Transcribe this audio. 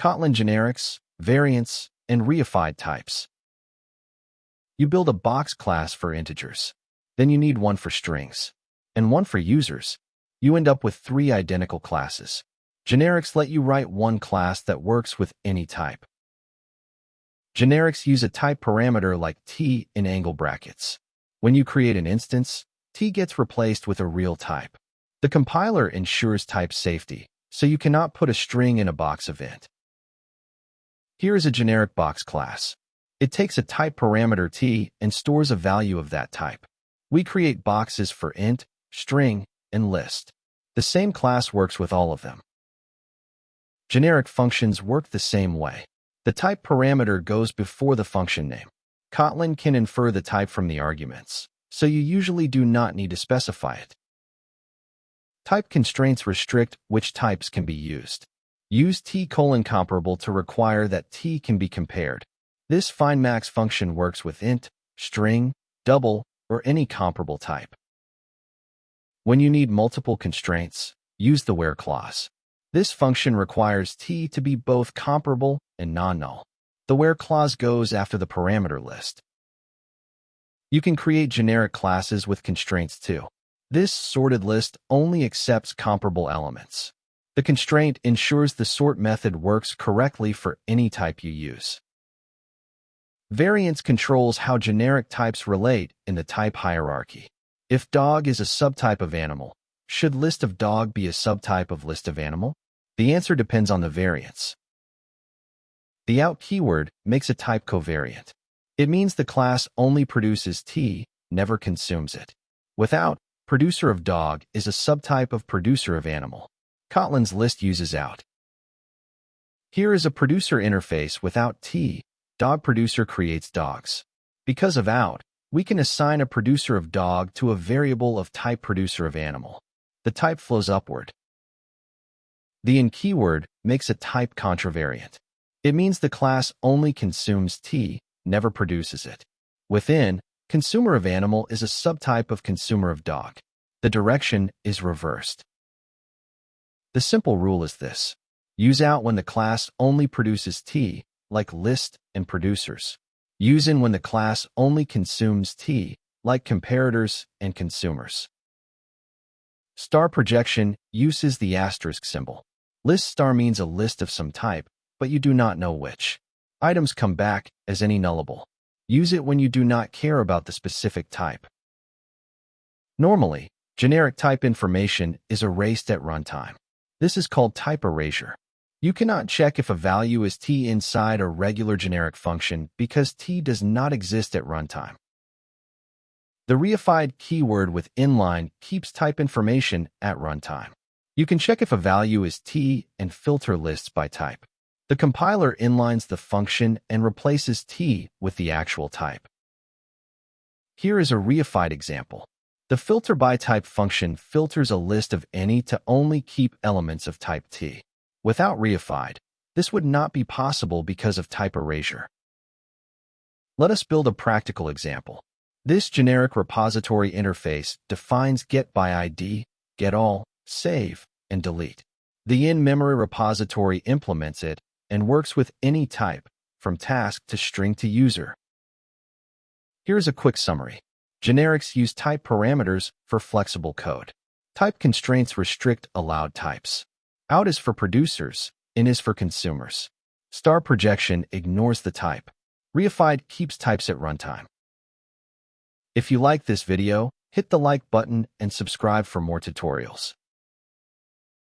Kotlin generics, variants, and reified types. You build a box class for integers. Then you need one for strings, and one for users. You end up with 3 identical classes. Generics let you write one class that works with any type. Generics use a type parameter like t in angle brackets. When you create an instance, t gets replaced with a real type. The compiler ensures type safety, so you cannot put a string in a box event. Here is a generic box class. It takes a type parameter t and stores a value of that type. We create boxes for int, string, and list. The same class works with all of them. Generic functions work the same way. The type parameter goes before the function name. Kotlin can infer the type from the arguments, so you usually do not need to specify it. Type constraints restrict which types can be used. Use t:comparable to require that t can be compared. This findMax function works with int, string, double, or any comparable type. When you need multiple constraints, use the where clause. This function requires t to be both comparable and non-null. The where clause goes after the parameter list. You can create generic classes with constraints too. This sorted list only accepts comparable elements. The constraint ensures the sort method works correctly for any type you use. Variance controls how generic types relate in the type hierarchy. If dog is a subtype of animal, should list of dog be a subtype of list of animal? The answer depends on the variance. The out keyword makes a type covariant. It means the class only produces t, never consumes it. Without, producer of dog is a subtype of producer of animal. Kotlin's list uses out. Here is a producer interface without t. Dog producer creates dogs. Because of out, we can assign a producer of dog to a variable of type producer of animal. The type flows upward. The in keyword makes a type contravariant. It means the class only consumes t, never produces it. Within, consumer of animal is a subtype of consumer of dog. The direction is reversed. The simple rule is this. Use out when the class only produces t, like list and producers. Use in when the class only consumes t, like comparators and consumers. Star projection uses the asterisk symbol. List star means a list of some type, but you do not know which. Items come back as any nullable. Use it when you do not care about the specific type. Normally, generic type information is erased at runtime. This is called type erasure. You cannot check if a value is t inside a regular generic function because t does not exist at runtime. The reified keyword with inline keeps type information at runtime. You can check if a value is t and filter lists by type. The compiler inlines the function and replaces t with the actual type. Here is a reified example. The filter by type function filters a list of any to only keep elements of type t. Without reified, this would not be possible because of type erasure. Let us build a practical example. This generic repository interface defines get_by_id, getAll, save, and delete. The in-memory repository implements it and works with any type, from task to string to user. Here's a quick summary. Generics use type parameters for flexible code. Type constraints restrict allowed types. Out is for producers, in is for consumers. Star projection ignores the type. Reified keeps types at runtime. If you like this video, hit the like button and subscribe for more tutorials.